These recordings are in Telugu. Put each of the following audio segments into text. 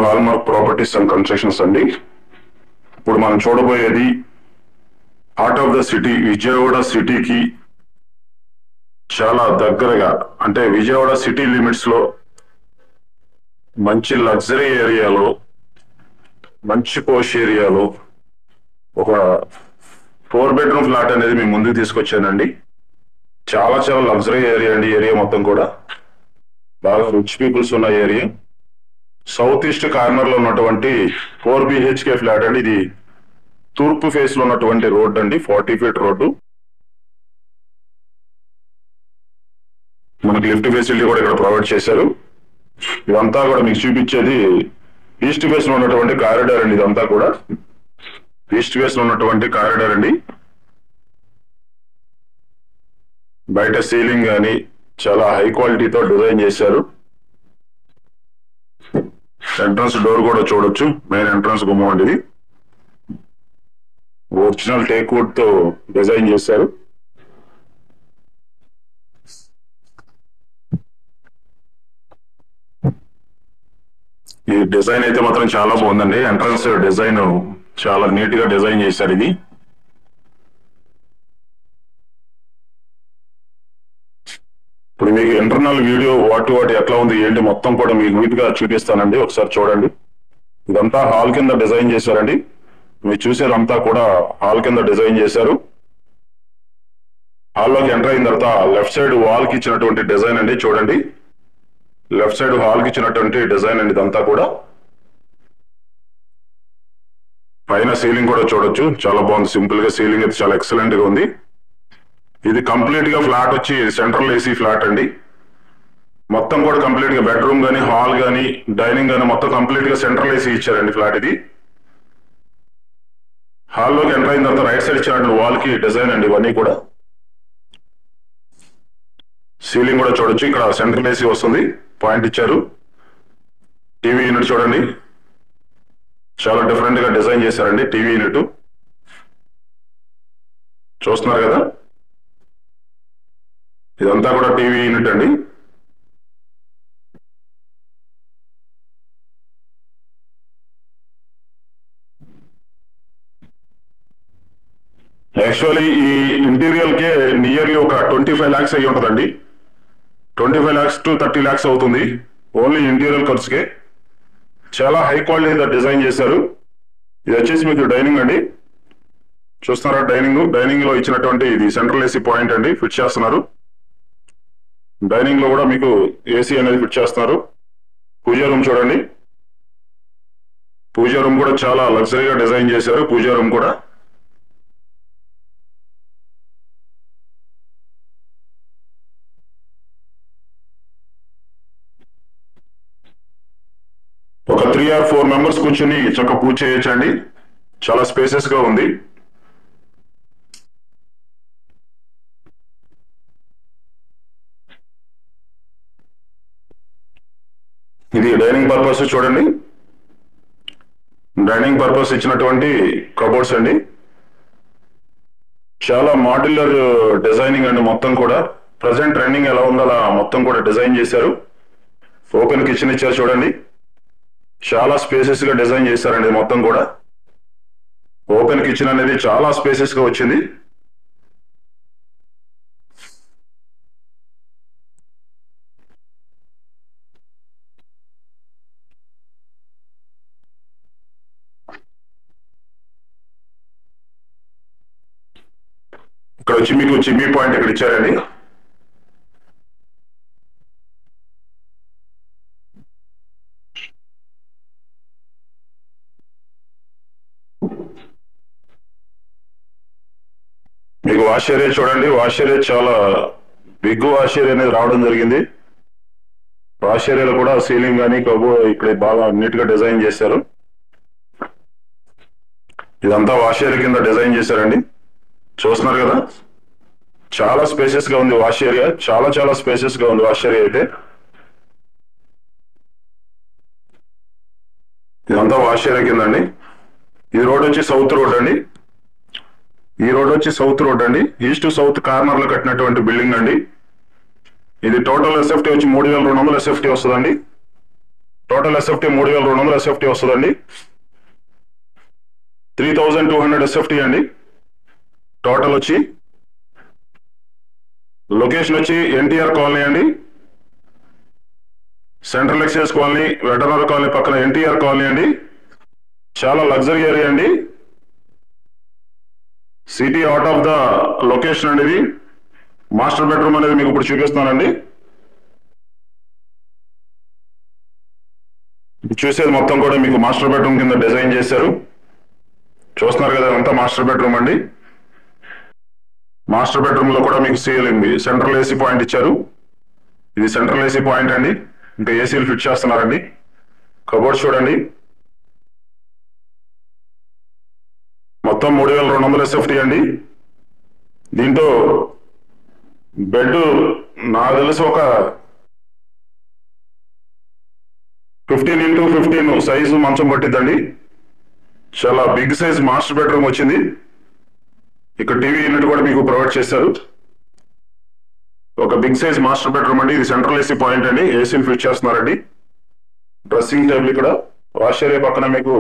హాల్మార్క్ ప్రాపర్టీస్ అండ్ కన్స్ట్రక్షన్స్ అండి. ఇప్పుడు మనం చూడబోయేది heart of the city, Vijayawada సిటీకి చాలా దగ్గరగా, అంటే విజయవాడ సిటీ లిమిట్స్ లో మంచి లగ్జరీ ఏరియాలో, మంచి పోష్ ఏరియాలో ఒక 4 బెడ్రూమ్ ఫ్లాట్ అనేది మేము ముందుకు తీసుకొచ్చానండి. చాలా చాలా లగ్జరీ ఏరియా అండి. ఏరియా మొత్తం కూడా బాగా రిచ్ పీపుల్స్ ఉన్న ఏరియా. సౌత్ ఈస్ట్ కార్నర్ లో ఉన్నటువంటి 4 BHK ఫ్లాట్ అండి. ఇది తూర్పు ఫేస్ లో ఉన్నటువంటి రోడ్ అండి, 40 ఫీట్ రోడ్డు. మనకి లిఫ్ట్ ఫెసిలిటీ కూడా ఇక్కడ ప్రొవైడ్ చేశారు. ఇదంతా కూడా మీకు చూపించేది ఈస్ట్ ఫేస్ లో ఉన్నటువంటి కారిడార్ అండి. ఇదంతా కూడా ఈస్ట్ ఫేస్ లో ఉన్నటువంటి కారిడార్ అండి. బయట సీలింగ్ కానీ చాలా హై క్వాలిటీతో డిజైన్ చేశారు. ఎంట్రన్స్ డోర్ కూడా చూడొచ్చు. మెయిన్ ఎంట్రన్స్ గుమ్మం అండి. ఇది ఒరిజినల్ టేక్ వుడ్ తో డిజైన్ చేశారు. ఈ డిజైన్ అయితే మాత్రం చాలా బాగుందండి. ఎంట్రన్స్ డిజైన్ చాలా నీట్ గా డిజైన్ చేశారు. ఇది ఇప్పుడు మీకు ఇంటర్నల్ వీడియో వాటి ఎట్లా ఉంది ఏంటి మొత్తం కూడా మీకు నీట్ గా చూపిస్తానండి. ఒకసారి చూడండి. ఇదంతా హాల్ కింద డిజైన్ చేశారండి. మీరు చూసేదంతా కూడా హాల్ కింద డిజైన్ చేశారు. హాల్లోకి ఎంటర్ అయిన తర్వాత లెఫ్ట్ సైడ్ వాల్ కి ఇచ్చినటువంటి డిజైన్ అండి. చూడండి, లెఫ్ట్ సైడ్ హాల్ కి ఇచ్చినటువంటి డిజైన్ అండి. ఇదంతా కూడా పైన సీలింగ్ కూడా చూడొచ్చు. చాలా బాగుంది. సింపుల్ గా సీలింగ్ అయితే చాలా ఎక్సలెంట్ గా ఉంది. ఇది కంప్లీట్ గా ఫ్లాట్ వచ్చి సెంట్రల్ ఏసీ ఫ్లాట్ అండి. మొత్తం కూడా కంప్లీట్ గా బెడ్రూమ్ గానీ, హాల్ గానీ, డైనింగ్ గానీ మొత్తం కంప్లీట్ గా సెంట్రల్ ఏసీ ఇచ్చారండి ఫ్లాట్ ఇది. హాల్లోకి ఎంటర్ అయిన తర్వాత రైట్ సైడ్ ఇచ్చినటువంటి వాల్ కి డిజైన్ అండి. ఇవన్నీ కూడా సీలింగ్ కూడా చూడొచ్చు. ఇక్కడ సెంట్రల్ ఏసీ వస్తుంది, పాయింట్ ఇచ్చారు. టీవీ యూనిట్ చూడండి, చాలా డిఫరెంట్ గా డిజైన్ చేశారండి. టీవీ యూనిట్ చూస్తున్నారు కదా. ఇదంతా కూడా టీవీ యూనిట్ అండి. యాక్చువల్లీ ఈ ఇంటీరియర్ కే నియర్లీ ఒక 25 lakhs అయ్యి ఉంటుందండి. 25 lakhs to 30 lakhs అవుతుంది ఓన్లీ ఇంటీరియర్ ఖర్చుకే. చాలా హై క్వాలిటీ డిజైన్ చేశారు. ఇది వచ్చేసి మీకు డైనింగ్ అండి. చూస్తున్నారా డైనింగ్ లో ఇచ్చినటువంటి ఇది సెంట్రల్ ఏసీ పాయింట్ అండి ఫిట్ చేస్తున్నారు. డైనింగ్ లో కూడా మీకు ఏసీ అనేది ఫిట్ చేస్తున్నారు. పూజా రూమ్ చూడండి. పూజా రూమ్ కూడా చాలా లగ్జరీగా డిజైన్ చేశారు. పూజా రూమ్ కూడా ఒక 3 or 4 members కూర్చొని చక్కగా పూజ చేయొచ్చండి. చాలా స్పేసెస్ గా ఉంది. ఇది డైనింగ్ పర్పస్ చూడండి. డైనింగ్ పర్పస్ ఇచ్చినటువంటి కబోర్డ్స్ అండి. చాలా మాడ్యులర్ డిజైనింగ్ అండి. మొత్తం కూడా ప్రజెంట్ ట్రెండింగ్ ఎలా ఉందో అలా మొత్తం కూడా డిజైన్ చేశారు. ఓపెన్ కిచెన్ ఇచ్చారు చూడండి. చాలా స్పేసెస్ గా డిజైన్ చేశారండి. మొత్తం కూడా ఓపెన్ కిచెన్ అనేది చాలా స్పేసెస్ గా వచ్చింది. ఇక్కడ వచ్చి మీకు చిమ్నీ పాయింట్ ఇక్కడ ఇచ్చారండి. మీకు వాష్ ఏరియా చూడండి. వాష్ ఏరియా చాలా బిగ్ వాష్ ఏరియా అనేది రావడం జరిగింది. వాష్ ఏరియాలో కూడా సీలింగ్ కానీ ఇక్కడ బాగా నీట్ గా డిజైన్ చేశారు. ఇదంతా వాష్ ఏరియా కింద డిజైన్ చేశారండి. చూస్తున్నారు కదా, చాలా స్పేసెస్ గా ఉంది వాష్ ఏరియా. చాలా స్పేసెస్ గా ఉంది వాష్ ఏరియా అయితే. ఇదంతా వాష్ ఏరియా కింద అండి. ఈ రోడ్ వచ్చి సౌత్ రోడ్ అండి. ఈ రోడ్ వచ్చి సౌత్ రోడ్ అండి. ఈస్ట్ టు సౌత్ కార్నర్ లో కట్టినటువంటి బిల్డింగ్ అండి. ఇది టోటల్ ఎస్ఎఫ్టీ వచ్చి 3200 ఎస్ఎఫ్టీ వస్తుందండి. టోటల్ ఎస్ఎఫ్టీ 3200 ఎస్ఎఫ్టీ వస్తుందండి. 3200 ఎస్ఎఫ్టీ అండి టోటల్ వచ్చి. లొకేషన్ వచ్చి ఎన్టీఆర్ కాలనీ అండి, central excise colony, veterinary colony పక్కన ఎన్టీఆర్ కాలనీ అండి. చాలా లగ్జరీ ఏరియా అండి, city out of the location అండి. ఇది మాస్టర్ బెడ్రూమ్ అనేది మీకు ఇప్పుడు చూపిస్తానండి. చూసేది మొత్తం కూడా మీకు మాస్టర్ బెడ్రూమ్ కింద డిజైన్ చేశారు. చూస్తున్నారు కదా, అంతా మాస్టర్ బెడ్రూమ్ అండి. మాస్టర్ బెడ్రూమ్ లో కూడా మీకు సీలింగ్ సెంట్రల్ ఏసీ పాయింట్ ఇచ్చారు. ఇది సెంట్రల్ ఏసీ పాయింట్ అండి. ఇంకా ఏసీలు ఫిట్ చేస్తున్నారండి. కబోర్డ్స్ చూడండి, మొత్తం 3200 ఎస్ఎఫ్టీ అండి. దీంతో బెడ్ నాకు తెలిసి ఒక 15x15 సైజు మంచం పట్టిద్దండి. చాలా బిగ్ సైజ్ మాస్టర్ బెడ్రూమ్ వచ్చింది. ఇక్కడ టీవీ యూనిట్ కూడా మీకు ప్రొవైడ్ చేశారు. ఒక బిగ్ సైజ్ మాస్టర్ బెడ్రూమ్ అండి. ఇది సెంట్రల్ ఏసీ పాయింట్ అండి. ఏసీని ఫిట్ చేస్తున్నారండి. డ్రెస్సింగ్ టేబుల్ ఇక్కడ, వాష్ ఏరియా పక్కన మీకు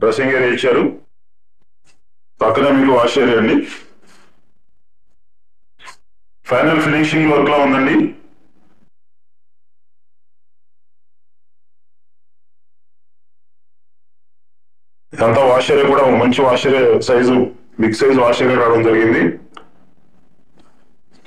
డ్రెస్సింగ్ ఏరియా ఇచ్చారు. పక్కన మీకు వాష్ ఏరియా అండి. ఫైనల్ ఫినిషింగ్ వర్క్ లో ఉందండి. ఇదంతా వాష్ ఏరియా కూడా మంచి wash area size, big size wash area రావడం జరిగింది.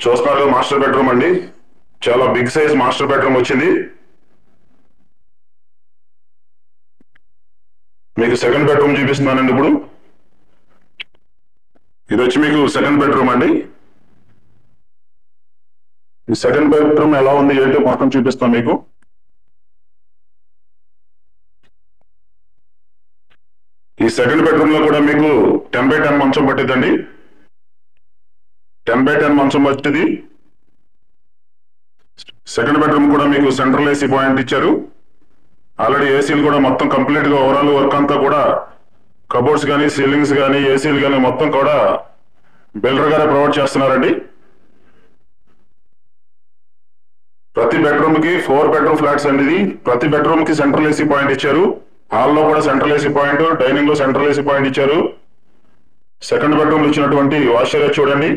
చూస్తున్నారు మాస్టర్ బెడ్రూమ్ అండి. చాలా బిగ్ సైజ్ మాస్టర్ బెడ్రూమ్ వచ్చింది. మీకు సెకండ్ బెడ్రూమ్ చూపిస్తున్నానండి ఇప్పుడు. ఇది వచ్చి మీకు సెకండ్ బెడ్రూమ్ అండి. ఈ సెకండ్ బెడ్రూమ్ ఎలా ఉంది ఏంటో మొత్తం చూపిస్తాం మీకు. ఈ సెకండ్ బెడ్రూమ్ లో కూడా మీకు 10x10 మంచం పట్టిద్దండి. 10x10 మంచం పట్టింది. సెకండ్ బెడ్రూమ్ కూడా మీకు సెంట్రల్ ఏసీ పాయింట్ ఇచ్చారు. ఆల్రెడీ ఏసీలు కూడా మొత్తం కంప్లీట్ గా ఓవరాల్ వర్క్ అంతా కూడా కబోర్డ్స్ కానీ, సీలింగ్స్ కానీ, ఏసీలు కానీ మొత్తం కూడా బిల్డర్ గారే ప్రొవైడ్ చేస్తున్నారండి. ప్రతి బెడ్రూమ్ కి 4 బెడ్రూమ్ ఫ్లాట్స్ అండి. ఇది ప్రతి బెడ్రూమ్ కి సెంట్రల్ ఏసీ పాయింట్ ఇచ్చారు. హాల్లో కూడా సెంట్రల్ ఏసీ పాయింట్, డైనింగ్ లో సెంట్రల్ ఏసీ పాయింట్ ఇచ్చారు. సెకండ్ బెడ్రూమ్ లో ఇచ్చినటువంటి వాష్ ఏరియా చూడండి.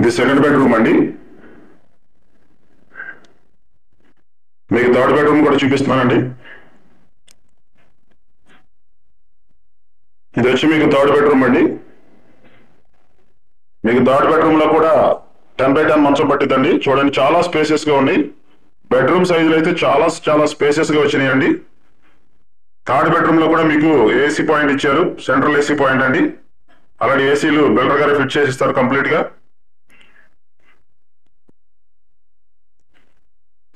ఇది సెకండ్ బెడ్రూమ్ అండి. మీకు థర్డ్ బెడ్రూమ్ కూడా చూపిస్తున్నానండి. ఇది వచ్చి మీకు థర్డ్ బెడ్రూమ్ అండి. మీకు థర్డ్ బెడ్రూమ్ లో కూడా 10x10 మంచం పట్టిద్దండి. చూడండి, చాలా స్పేసెస్ గా ఉంది. బెడ్రూమ్ సైజులు అయితే చాలా స్పేసెస్ గా వచ్చినాయండి. థర్డ్ బెడ్రూమ్ లో కూడా మీకు ఏసీ పాయింట్ ఇచ్చారు. సెంట్రల్ ఏసీ పాయింట్ అండి. అలాంటి ఏసీలు బిల్డర్ గారే ఫిట్ చేసి ఇస్తారు కంప్లీట్ గా.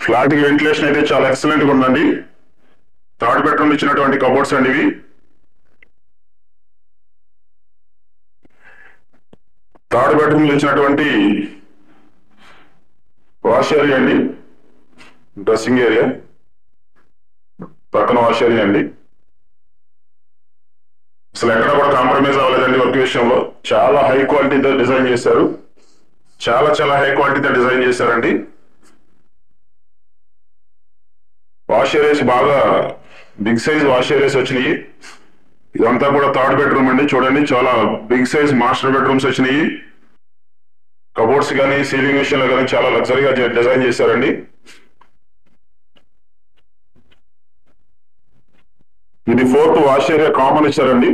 ఫ్లాట్ కి వెంటిలేషన్ అయితే చాలా ఎక్సలెంట్ గా ఉందండి. థర్డ్ బెడ్రూమ్ ఇచ్చినటువంటి కబోర్డ్స్ అండి ఇవి. థర్డ్ బెడ్రూమ్ లో ఇచ్చినటువంటి వాష్ ఏరియా అండి, డ్రెస్సింగ్ ఏరియా పక్కన వాష్ ఏరియా అండి. అసలు ఎక్కడ కూడా కాంప్రమైజ్ అవ్వలేదండి వర్క్ విషయంలో. చాలా హై క్వాలిటీతో డిజైన్ చేశారు. చాలా హై క్వాలిటీతో డిజైన్ చేశారండి. వాష్ ఏరియాస్ బాగా బిగ్ సైజ్ వాష్ ఏరియాస్ వచ్చినాయి. ఇదంతా కూడా థర్డ్ బెడ్రూమ్ అండి. చూడండి, చాలా బిగ్ సైజ్ మాస్టర్ బెడ్రూమ్స్ వచ్చినాయి. కబోర్డ్స్ కానీ, సీలింగ్ విషయంలో కానీ చాలా లగ్జరీగా డిజైన్ చేశారండి. ఇది 4th వాష్ ఏరియా కామన్ ఇచ్చారండి.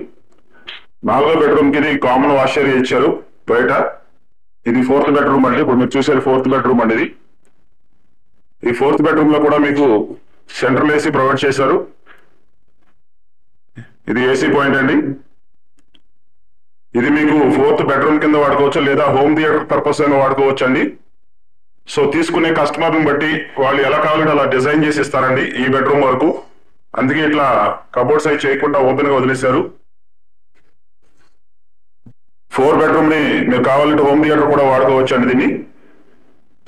4వ బెడ్రూమ్ కి ఇది కామన్ వాష్ ఏరియా ఇచ్చారు బయట. ఇది 4th బెడ్రూమ్ అండి. ఇప్పుడు మీరు చూసేది 4th బెడ్రూమ్ అండి. ఇది ఈ 4th బెడ్రూమ్ లో కూడా మీకు సెంట్రల్ ఏసీ ప్రొవైడ్ చేశారు. ఇది ఏసీ పాయింట్ అండి. ఇది మీకు 4th బెడ్రూమ్ కింద వాడుకోవచ్చు, లేదా హోమ్ థియేటర్ పర్పస్ అయినా వాడుకోవచ్చు అండి. సో తీసుకునే కస్టమర్ని బట్టి వాళ్ళు ఎలా కావాలంటే అలా డిజైన్ చేసి ఇస్తారండి ఈ బెడ్రూమ్ వరకు. అందుకే ఇట్లా కబోర్డ్స్ అయి చేయకుండా ఓపెన్ గా వదిలేశారు. 4 బెడ్రూమ్ ని మీరు కావాలంటే హోమ్ థియేటర్ కూడా వాడుకోవచ్చు అండి. దీన్ని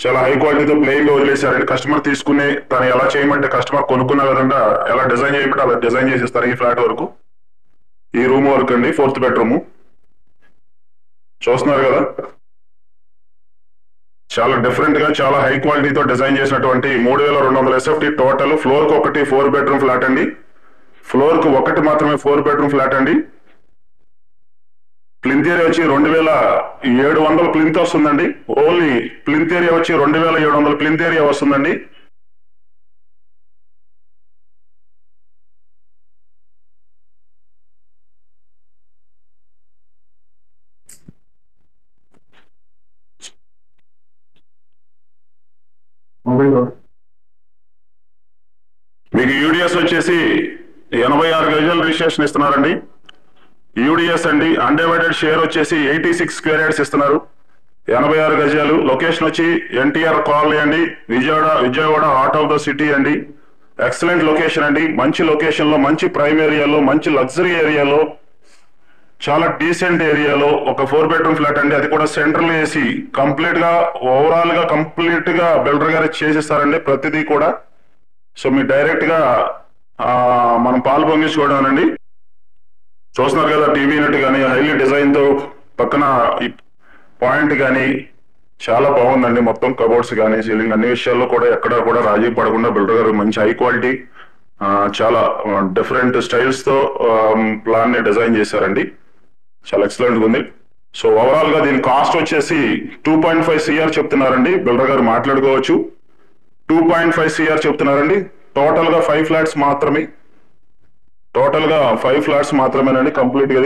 చాలా హై క్వాలిటీతో ప్లెయిన్ గా వదిలేశారండి. కస్టమర్ తీసుకుని తను ఎలా చేయమంటే కస్టమర్ కొనుక్కున్న విధంగా ఎలా డిజైన్ చేయమంటే అలా డిజైన్ చేసిస్తారు. ఈ ఫ్లాట్ వరకు ఈ రూమ్ వరకు అండి 4th బెడ్రూమ్ చూస్తున్నారు కదా. చాలా డిఫరెంట్ గా చాలా హై క్వాలిటీతో డిజైన్ చేసినటువంటి 3200 SFT టోటల్. ఫ్లోర్ కు ఒకటి 4 బెడ్రూమ్ ఫ్లాట్ అండి. ఫ్లోర్ కు ఒకటి మాత్రమే 4 బెడ్రూమ్ ఫ్లాట్ అండి. ప్లింత్ ఏరియా వచ్చి 2700 ప్లింత్ వస్తుందండి. ఓన్లీ ప్లింత్ ఏరియా వచ్చి 2700 ప్లింత్ ఏరియా వస్తుందండి. మీకు యూడిఎస్ వచ్చేసి 86 గజాలు రిజిస్ట్రేషన్ ఇస్తున్నారండి. యూడిఎస్ అండి. అన్డివైడెడ్ షేర్ వచ్చేసి 86 స్క్వేర్ యార్డ్స్ ఇస్తున్నారు. 86 గజాలు. లొకేషన్ వచ్చి ఎన్టీఆర్ కాలనీ అండి, Vijayawada heart of the city అండి. ఎక్సలెంట్ లొకేషన్ అండి. మంచి లొకేషన్ లో, మంచి ప్రైమ్ ఏరియాలో, మంచి లగ్జరీ ఏరియాలో, చాలా డీసెంట్ ఏరియాలో ఒక 4 బెడ్రూమ్ ఫ్లాట్ అండి. అది కూడా సెంట్రల్ ఏసీ. కంప్లీట్ గా ఓవరాల్ గా కంప్లీట్ గా బిల్డర్ గారు చేసేస్తారండి ప్రతిదీ కూడా. సో మీరు డైరెక్ట్ గా మనం పాలు పొంగించుకోవడానండి. చూస్తున్నారు కదా, టీవీ యూనిట్ కానీ హైలీ డిజైన్ తో పక్కన పాయింట్ కానీ చాలా బాగుందండి. మొత్తం కబోర్డ్స్ కానీ సీలింగ్ అన్ని విషయాల్లో కూడా ఎక్కడ కూడా రాజీ పడకుండా బిల్డర్ గారు మంచి హై క్వాలిటీ చాలా డిఫరెంట్ స్టైల్స్ తో ప్లాన్ ని డిజైన్ చేశారండి. చాలా ఎక్సలెంట్ ఉంది. సో ఓవరాల్ గా దీని కాస్ట్ వచ్చేసి 2.5 CR చెప్తున్నారండి. బిల్డర్ గారు మాట్లాడుకోవచ్చు. 2.5 CR చెప్తున్నారండి. టోటల్ గా 5 ఫ్లాట్స్ మాత్రమే. టోటల్ గా 5 ఫ్లాట్స్ మాత్రమేనండి కంప్లీట్ గా.